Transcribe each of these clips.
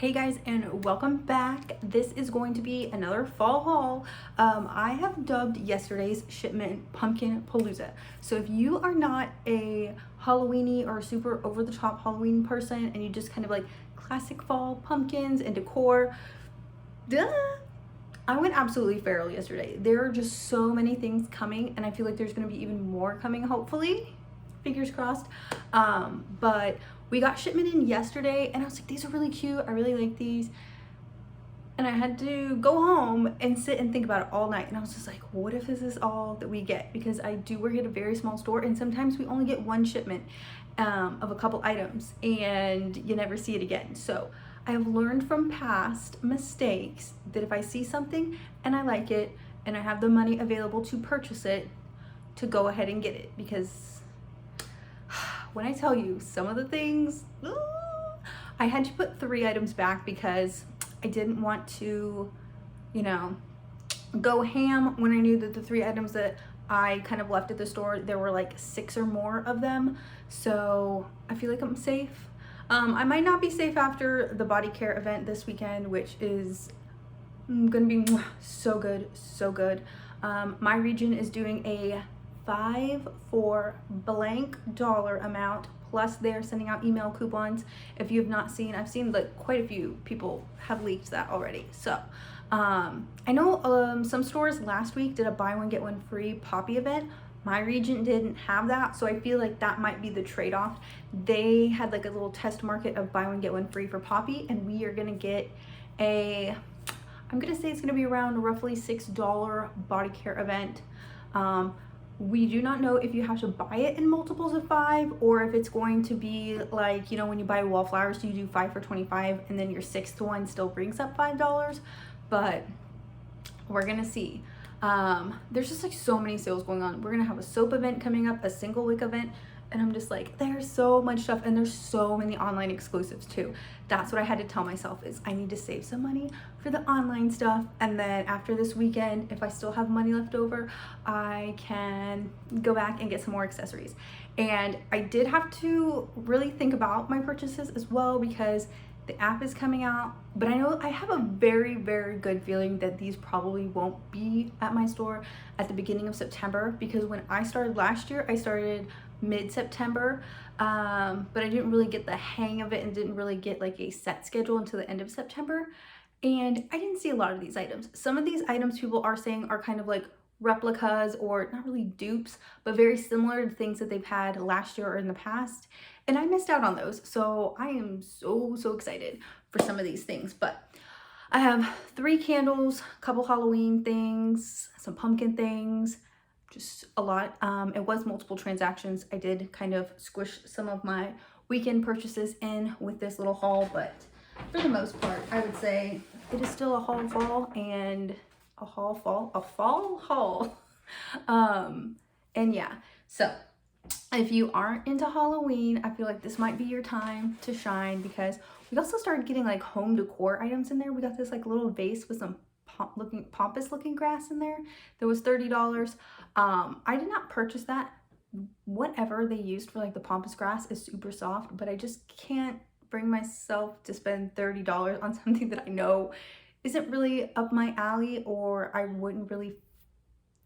Hey guys, and welcome back. This is going to be another fall haul. I have dubbed yesterday's shipment Pumpkin Palooza. So if you are not a Halloweeny or super over the top Halloween person and you just kind of like classic fall pumpkins and decor, duh, I went absolutely feral yesterday. There are just so many things coming, and I feel like there's going to be even more coming, hopefully. Fingers crossed. But we got shipment in yesterday, and I was like, these are really cute. I really like these. And I had to go home and sit and think about it all night. And I was just like, what if this is all that we get? Because I do work at a very small store, and sometimes we only get one shipment of a couple items, and you never see it again. So I have learned from past mistakes that if I see something and I like it and I have the money available to purchase it, to go ahead and get it. Because when I tell you some of the things, I had to put 3 items back because I didn't want to, go ham when I knew that the 3 items that I kind of left at the store, there were like 6 or more of them. So I feel like I'm safe. I might not be safe after the body care event this weekend, which is gonna be so good, so good. My region is doing a 5 for blank dollar amount, plus they're sending out email coupons. If you have not seen, I've seen like quite a few people have leaked that already. So I know some stores last week did a buy one get one free poppy event. My region didn't have that, so I feel like that might be the trade-off. They had like a little test market of buy one get one free for poppy, and we are gonna get a, I'm gonna say it's gonna be around roughly $6 body care event. We do not know if you have to buy it in multiples of 5, or if it's going to be like, when you buy wallflowers, you do 5 for 25 and then your 6th one still brings up $5, but we're gonna see. There's just like so many sales going on. We're gonna have a soap event coming up, a single wick event, and I'm just like, there's so much stuff, and there's so many online exclusives too. That's what I had to tell myself, is I need to save some money for the online stuff, and then after this weekend, if I still have money left over, I can go back and get some more accessories. And I did have to really think about my purchases as well, because the app is coming out, but I know I have a very, very good feeling that these probably won't be at my store at the beginning of September, because when I started last year, I started mid-September, but I didn't really get the hang of it and didn't really get like a set schedule until the end of September. And I didn't see a lot of these items. Some of these items people are saying are kind of like replicas, or not really dupes, but very similar to things that they've had last year or in the past. And I missed out on those. So I am so excited for some of these things. But I have 3 candles, a couple Halloween things, some pumpkin things, just a lot. It was multiple transactions. I did kind of squish some of my weekend purchases in with this little haul, but for the most part, I would say it is still a haul fall and a fall haul. And yeah, so if you aren't into Halloween, I feel like this might be your time to shine, because we also started getting like home decor items in there. We got this like little vase with some pompous looking grass in there that was $30. I did not purchase that. Whatever they used for like the pompous grass is super soft, but I just can't bring myself to spend $30 on something that I know isn't really up my alley, or I wouldn't really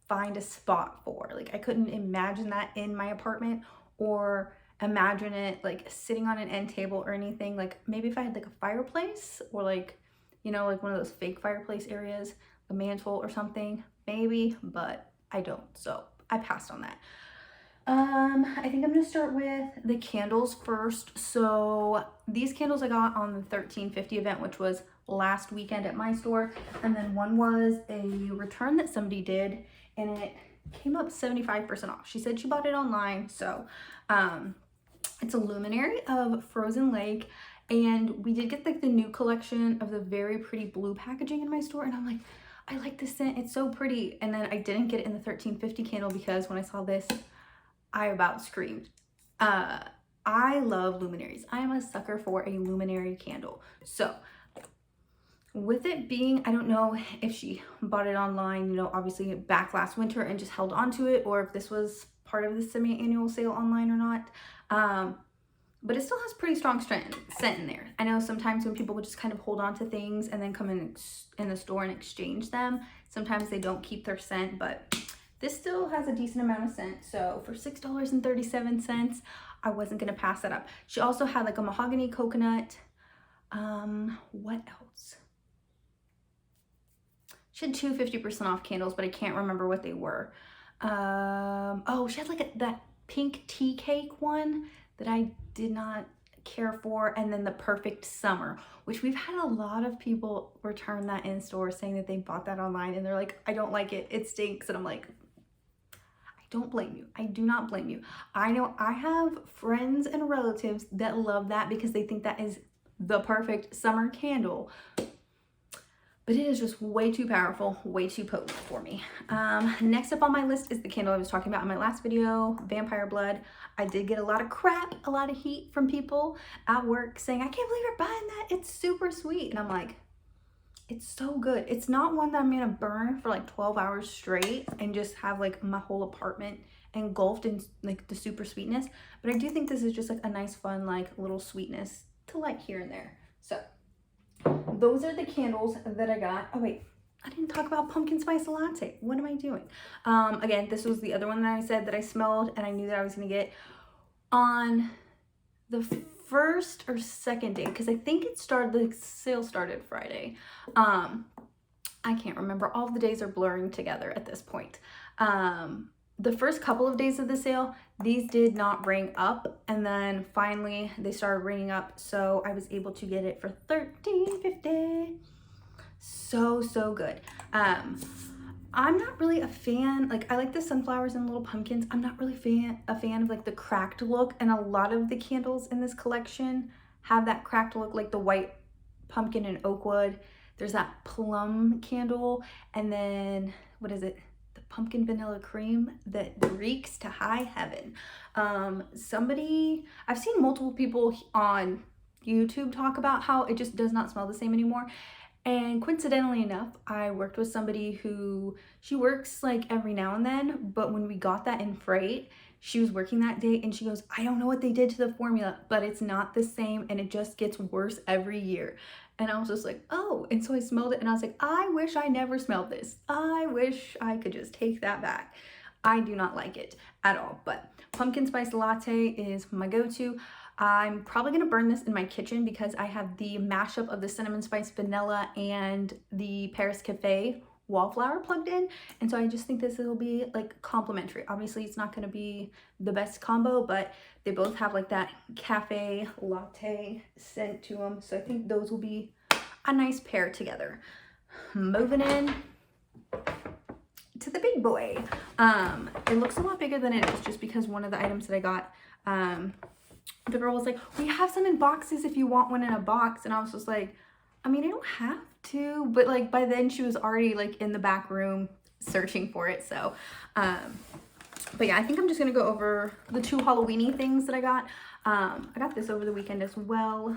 find a spot for. Like, I couldn't imagine that in my apartment, or imagine it like sitting on an end table or anything. Like, maybe if I had like a fireplace, or like, like one of those fake fireplace areas, a mantle or something, maybe, but I don't. So I passed on that. I think I'm gonna start with the candles first. So these candles I got on the 1350 event, which was last weekend at my store, and then one was a return that somebody did, and it came up 75% off. She said she bought it online. So it's a luminary of Frozen Lake, and we did get like the new collection of the very pretty blue packaging in my store, and I'm like, I like this scent, it's so pretty. And then I didn't get it in the 1350 candle, because when I saw this, I about screamed. I love luminaries. I am a sucker for a luminary candle. So with it being, I don't know if she bought it online, obviously back last winter and just held on to it, or if this was part of the semi-annual sale online or not. but it still has pretty strong scent in there. I know sometimes when people would just kind of hold on to things and then come in the store and exchange them, sometimes they don't keep their scent, but this still has a decent amount of scent. So for $6.37, I wasn't gonna pass that up. She also had like a mahogany coconut. What else? She had two 50% off candles, but I can't remember what they were. Oh, she had like that pink tea cake one that I did not care for, and then the perfect summer, which we've had a lot of people return that in store saying that they bought that online and they're like, I don't like it, it stinks. And I'm like, I don't blame you. I do not blame you. I know I have friends and relatives that love that because they think that is the perfect summer candle. But it is just way too powerful, way too potent for me. Next up on my list is the candle I was talking about in my last video, Vampire Blood. I did get a lot of crap, a lot of heat from people at work saying, I can't believe you're buying that. It's super sweet. And I'm like, it's so good. It's not one that I'm gonna burn for like 12 hours straight and just have like my whole apartment engulfed in like the super sweetness. But I do think this is just like a nice, fun, like little sweetness to like here and there. So those are the candles that I got. Oh wait, I didn't talk about pumpkin spice latte. What am I doing? Again, this was the other one that I said that I smelled and I knew that I was gonna get on the first or second day, because I think it started, the sale started Friday. I can't remember. All of the days are blurring together at this point. The first couple of days of the sale, these did not ring up, and then finally they started ringing up, so I was able to get it for $13.50. So good. I'm not really a fan, like I like the sunflowers and little pumpkins. I'm not really a fan of like the cracked look, and a lot of the candles in this collection have that cracked look, like the white pumpkin and oak wood. There's that plum candle, and then what is it? The pumpkin vanilla cream that reeks to high heaven. I've seen multiple people on YouTube talk about how it just does not smell the same anymore. And coincidentally enough, I worked with somebody who, she works like every now and then, but when we got that in freight, she was working that day and she goes, I don't know what they did to the formula, but it's not the same and it just gets worse every year. And I was just like, oh, and so I smelled it and I was like, I wish I never smelled this. I wish I could just take that back. I do not like it at all, but pumpkin spice latte is my go-to. I'm probably gonna burn this in my kitchen because I have the mashup of the cinnamon spice vanilla and the Paris Cafe wallflower plugged in, and so I just think this will be like complimentary. Obviously it's not gonna be the best combo, but they both have like that cafe latte scent to them, so I think those will be a nice pair together. Moving in to the big boy. It looks a lot bigger than it is just because one of the items that I got, the girl was like, we have some in boxes if you want one in a box, and I was just like, I mean, I don't have to, but like by then she was already like in the back room searching for it. So but yeah, I think I'm just gonna go over the two Halloween-y things that I got. I got this over the weekend as well,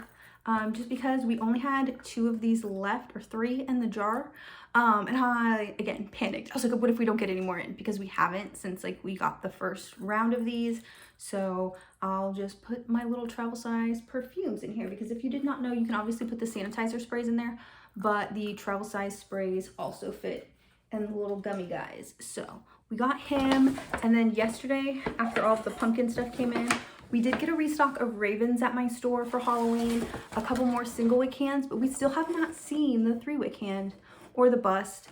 just because we only had 2 of these left, or 3 in the jar, and I again panicked. I was like, what if we don't get any more in, because we haven't since like we got the first round of these. So I'll just put my little travel size perfumes in here, because if you did not know, you can obviously put the sanitizer sprays in there, but the travel size sprays also fit in the little gummy guys. So we got him, and then yesterday, after all of the pumpkin stuff came in, we did get a restock of Ravens at my store for Halloween, a couple more single wick cans, but we still have not seen the 3-wick hand or the bust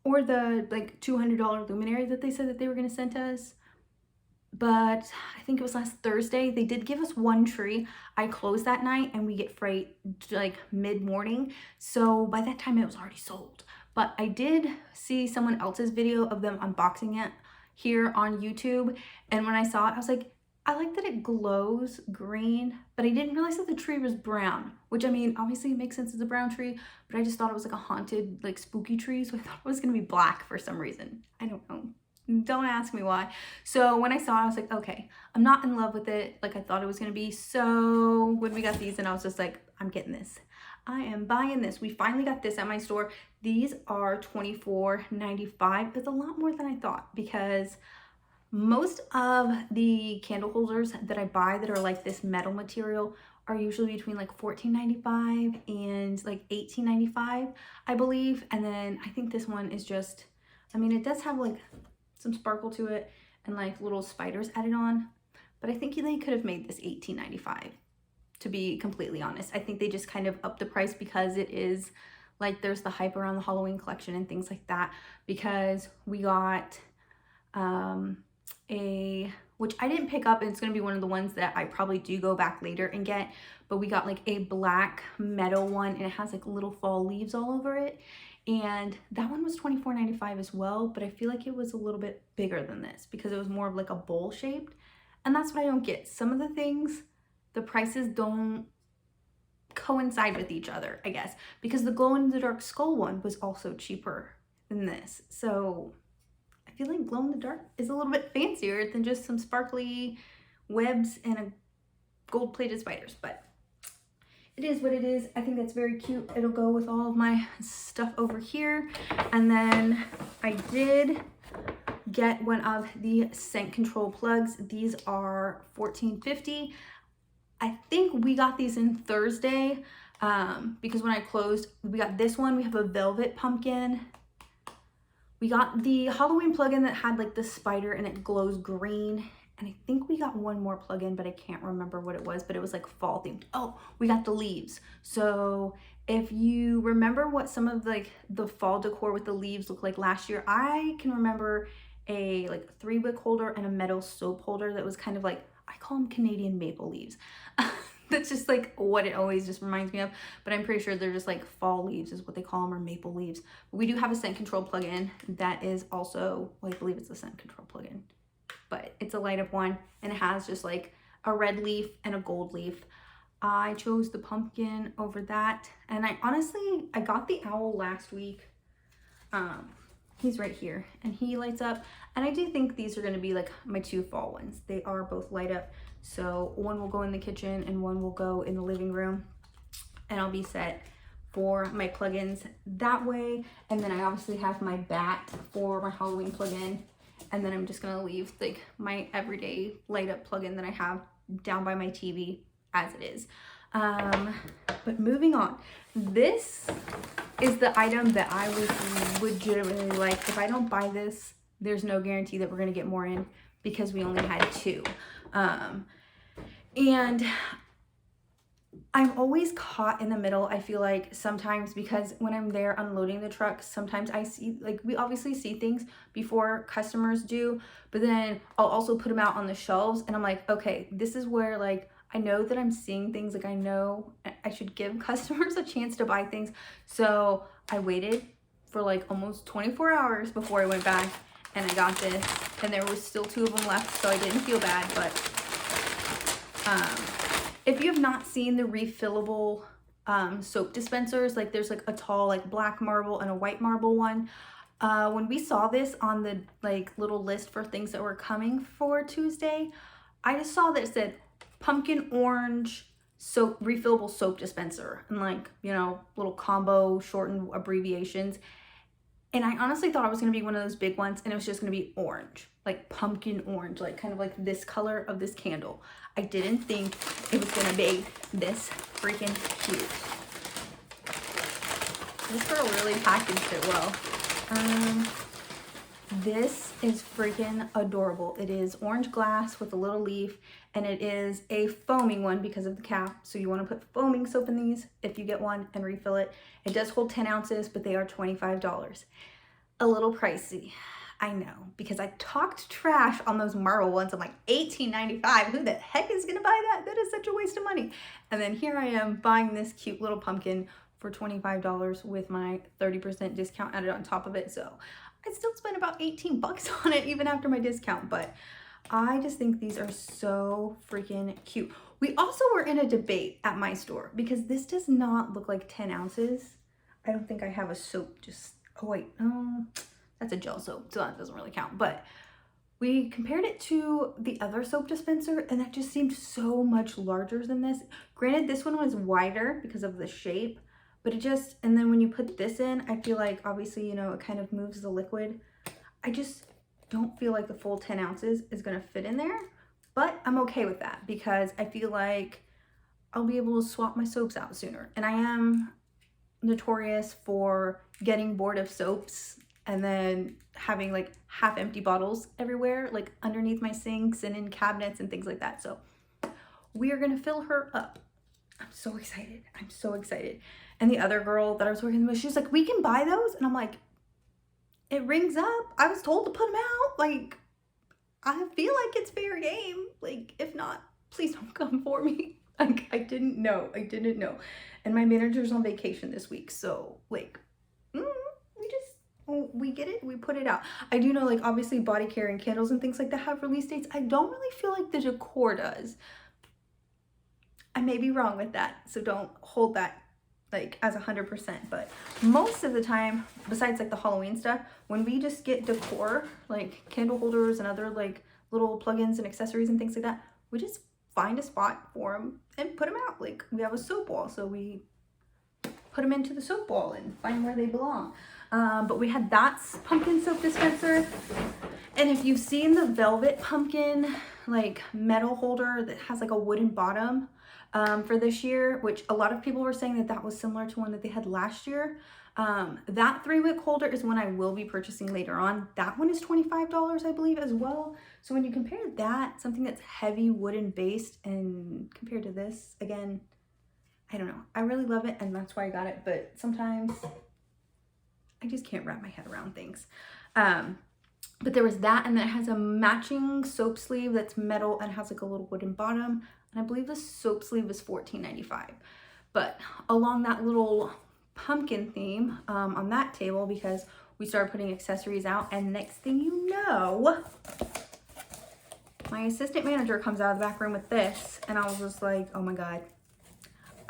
or the like $200 luminary that they said that they were going to send us. But I think it was last Thursday, they did give us 1 tree. I closed that night and we get freight like mid-morning, so by that time it was already sold. But I did see someone else's video of them unboxing it here on YouTube, and when I saw it, I was like, I like that it glows green, but I didn't realize that the tree was brown, which I mean, obviously it makes sense, it's a brown tree, but I just thought it was like a haunted, like spooky tree, so I thought it was gonna be black for some reason. I don't know. Don't ask me why. So when I saw it, I was like, okay, I'm not in love with it like I thought it was gonna be. So when we got these, and I was just like, I'm getting this. I am buying this. We finally got this at my store. These are $24.95. It's a lot more than I thought, because Most of the candle holders that I buy that are like this metal material are usually between like $14.95 and like $18.95, I believe. And then I think this one is just, I mean, it does have like some sparkle to it and like little spiders added on, but I think they could have made this $18.95, to be completely honest. I think they just kind of upped the price because it is like there's the hype around the Halloween collection and things like that, because we got which I didn't pick up, and it's going to be one of the ones that I probably do go back later and get, but we got like a black metal one, and it has like little fall leaves all over it, and that one was $24.95 as well, but I feel like it was a little bit bigger than this because it was more of like a bowl shaped, and that's what I don't get. Some of the things, the prices don't coincide with each other, I guess, because the glow in the dark skull one was also cheaper than this. So I feel like glow in the dark is a little bit fancier than just some sparkly webs and a gold plated spiders, but it is what it is. I think that's very cute. It'll go with all of my stuff over here. And then I did get one of the scent control plugs. These are $14.50. I think we got these in Thursday because when I closed, we got this one. We have a velvet pumpkin. We got the Halloween plug-in that had like the spider and it glows green. And I think we got one more plug-in, but I can't remember what it was, but it was like fall themed. Oh, we got the leaves. So if you remember what some of like the fall decor with the leaves looked like last year, I can remember a like 3-wick holder and a metal soap holder that was kind of like, I call them Canadian maple leaves. That's just like what it always just reminds me of, but I'm pretty sure they're just like fall leaves is what they call them, or maple leaves. But we do have a scent control plug-in that is also, well, I believe it's a scent control plug-in, but it's a light up one, and it has just like a red leaf and a gold leaf. I chose the pumpkin over that, and I got the owl last week. He's right here and he lights up, and I do think these are going to be like my 2 fall ones. They are both light up, so one will go in the kitchen and one will go in the living room, and I'll be set for my plugins that way. And then I obviously have my bat for my Halloween plugin, and then I'm just going to leave like my everyday light up plugin that I have down by my TV as it is. But moving on, this is the item that I would legitimately like. If I don't buy this, there's no guarantee that we're gonna get more in because we only had 2. And I'm always caught in the middle, I feel like, sometimes, because when I'm there unloading the truck, sometimes I see, like, we obviously see things before customers do, but then I'll also put them out on the shelves, and I'm like, okay, this is where, like, I know that I'm seeing things, like I know I should give customers a chance to buy things. So I waited for like almost 24 hours before I went back and I got this, and there was still 2 of them left, so I didn't feel bad. But if you have not seen the refillable soap dispensers, like there's like a tall like black marble and a white marble one. When we saw this on the like little list for things that were coming for Tuesday, I just saw that it said pumpkin orange soap, refillable soap dispenser, and like, you know, little combo shortened abbreviations. And I honestly thought it was going to be one of those big ones, and it was just going to be orange, like pumpkin orange, like kind of like this color of this candle. I didn't think it was going to be this freaking cute. This girl really packaged it well. This is freaking adorable. It is orange glass with a little leaf, and it is a foaming one because of the cap. So you want to put foaming soap in these if you get one and refill it. It does hold 10 ounces, but they are $25. A little pricey, I know, because I talked trash on those marble ones. I'm like, $18.95. Who the heck is gonna buy that? That is such a waste of money. And then here I am buying this cute little pumpkin for $25 with my 30% discount added on top of it. So I still spent about 18 bucks on it even after my discount, but I just think these are so freaking cute. We also were in a debate at my store because this does not look like 10 ounces. I don't think I have a soap, just, oh wait, that's a gel soap, so that doesn't really count. But we compared it to the other soap dispenser, and that just seemed so much larger than this. Granted, this one was wider because of the shape, but it just, and then when you put this in, I feel like obviously, you know, it kind of moves the liquid. I just don't feel like the full 10 ounces is gonna fit in there, but I'm okay with that because I feel like I'll be able to swap my soaps out sooner. And I am notorious for getting bored of soaps and then having like half empty bottles everywhere, like underneath my sinks and in cabinets and things like that. So we are gonna fill her up. I'm so excited. I'm so excited. And the other girl that I was working with, she was like, we can buy those. And I'm like, it rings up. I was told to put them out. Like, I feel like it's fair game. Like, if not, please don't come for me. Like, I didn't know. And my manager's on vacation this week. So, like, we get it. We put it out. I do know, like, obviously body care and candles and things like that have release dates. I don't really feel like the Decor does. I may be wrong with that. So don't hold that like as 100%, but most of the time, besides like the Halloween stuff, when we just get Decor, like candle holders and other like little plugins and accessories and things like that, we just find a spot for them and put them out. Like, we have a soap wall, so we put them into the soap wall and find where they belong. But we had that pumpkin soap dispenser, and if you've seen the velvet pumpkin like metal holder that has like a wooden bottom, for this year, which a lot of people were saying that that was similar to one that they had last year. That 3-wick holder is one I will be purchasing later on. That one is $25, I believe, as well. So when you compare that, something that's heavy wooden based, and compared to this, again, I don't know. I really love it, and that's why I got it. But sometimes I just can't wrap my head around things. But there was that, and then it has a matching soap sleeve that's metal and has like a little wooden bottom. And I believe the soap sleeve is $14.95. But along that little pumpkin theme on that table, because we started putting accessories out, and next thing you know, my assistant manager comes out of the back room with this, and I was just like, oh my God,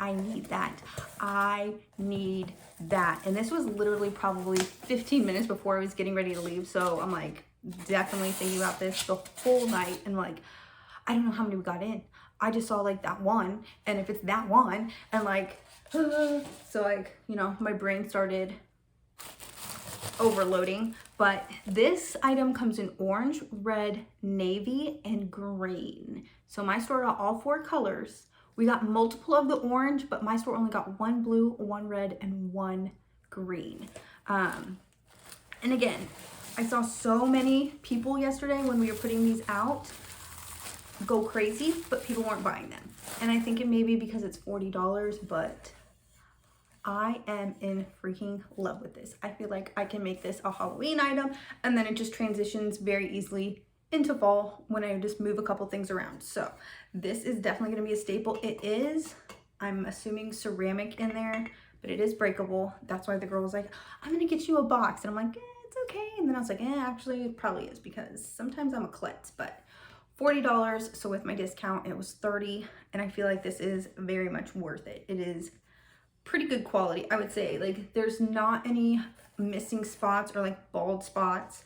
I need that. I need that. And this was literally probably 15 minutes before I was getting ready to leave. So I'm like definitely thinking about this the whole night, and like, I don't know how many we got in. I just saw like that one, and if it's that one, and like, so like, you know, my brain started overloading. But this item comes in orange, red, navy, and green. So my store got all 4 colors. We got multiple of the orange, but my store only got 1 blue, 1 red, and 1 green. And again, I saw so many people yesterday when we were putting these out go crazy, but people weren't buying them. And I think it may be because it's $40, but I am in freaking love with this. I feel like I can make this a Halloween item, and then it just transitions very easily into fall when I just move a couple things around. So this is definitely going to be a staple. It is, I'm assuming, ceramic in there, but it is breakable. That's why the girl was like, I'm going to get you a box. And I'm like, it's okay. And then I was like, actually it probably is, because sometimes I'm a klutz. But $40, so with my discount it was $30, and I feel like this is very much worth it. It is pretty good quality, I would say. Like, there's not any missing spots or like bald spots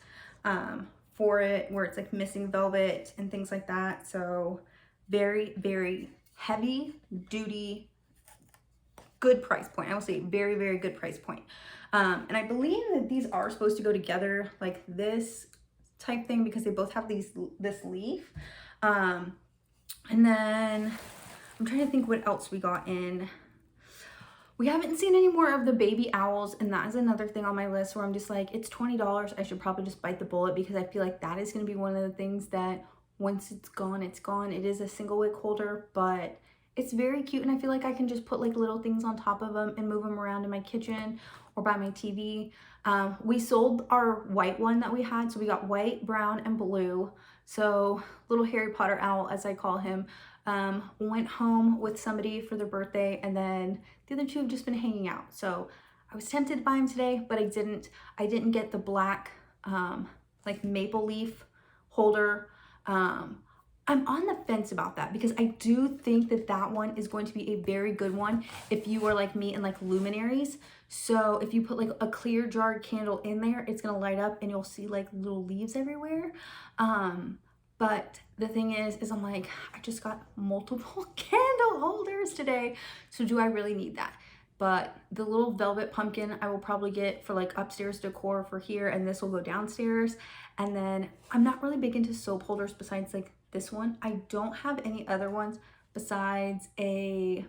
for it where it's like missing velvet and things like that. So very, very heavy duty, good price point. I will say very, very good price point. And I believe that these are supposed to go together like this type thing, because they both have this leaf. And then I'm trying to think what else we got in. We haven't seen any more of the baby owls, and that is another thing on my list where I'm just like, it's $20. I should probably just bite the bullet, because I feel like that is going to be one of the things that once it's gone, it's gone. It is a single wick holder, but it's very cute, and I feel like I can just put like little things on top of them and move them around in my kitchen or by my TV. We sold our white one that we had, so we got white, brown, and blue. So little Harry Potter owl, as I call him, went home with somebody for their birthday, and then the other 2 have just been hanging out. So I was tempted to buy him today, but I didn't get the black like maple leaf holder. I'm on the fence about that, because I do think that that one is going to be a very good one if you are like me and like luminaries. So if you put like a clear jarred candle in there, it's gonna light up and you'll see like little leaves everywhere. But the thing is I'm like, I just got multiple candle holders today. So do I really need that? but the little velvet pumpkin I will probably get for like upstairs decor for here, and this will go downstairs. And then I'm not really big into soap holders besides like this one. I don't have any other ones besides a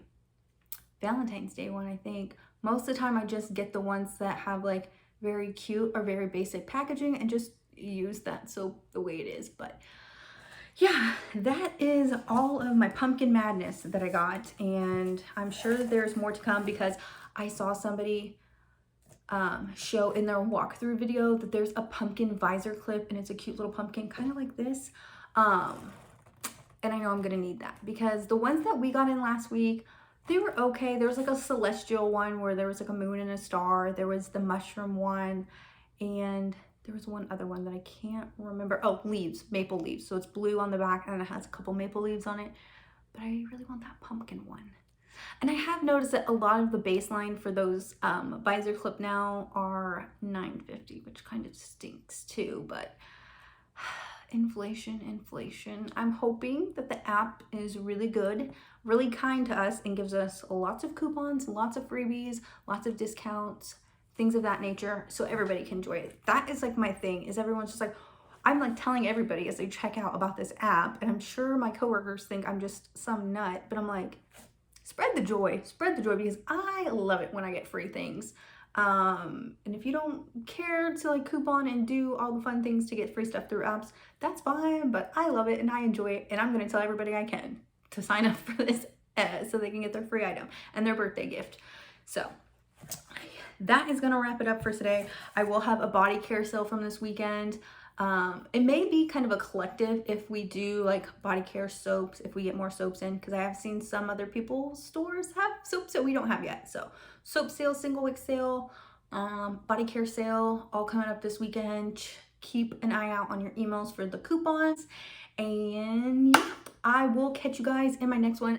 Valentine's Day one, I think. Most of the time I just get the ones that have like very cute or very basic packaging and just use that soap the way it is. But yeah, that is all of my pumpkin madness that I got, and I'm sure there's more to come because I saw somebody show in their walkthrough video that there's a pumpkin visor clip, and it's a cute little pumpkin kind of like this, and I know I'm gonna need that because the ones that we got in last week, they were okay. There was like a celestial one where there was like a moon and a star. There was the mushroom one, and there was one other one that I can't remember. Oh, leaves, maple leaves. So it's blue on the back and it has a couple maple leaves on it. But I really want that pumpkin one. And I have noticed that a lot of the baseline for those visor clip now are $9.50, which kind of stinks too. But inflation. I'm hoping that the app is really good, really kind to us, and gives us lots of coupons, lots of freebies, lots of discounts, things of that nature, so everybody can enjoy it. That is like my thing, is everyone's just like, I'm like telling everybody as they check out about this app, and I'm sure my coworkers think I'm just some nut, but I'm like, spread the joy, because I love it when I get free things. And if you don't care to like coupon and do all the fun things to get free stuff through apps, that's fine, but I love it and I enjoy it, and I'm gonna tell everybody I can to sign up for this so they can get their free item and their birthday gift. So that is gonna wrap it up for today. I will have a body care sale from this weekend. It may be kind of a collective if we do like body care soaps, if we get more soaps in, because I have seen some other people's stores have soaps that we don't have yet. So soap sale, single wick sale, body care sale, all coming up this weekend. Keep an eye out on your emails for the coupons. And yeah, I will catch you guys in my next one.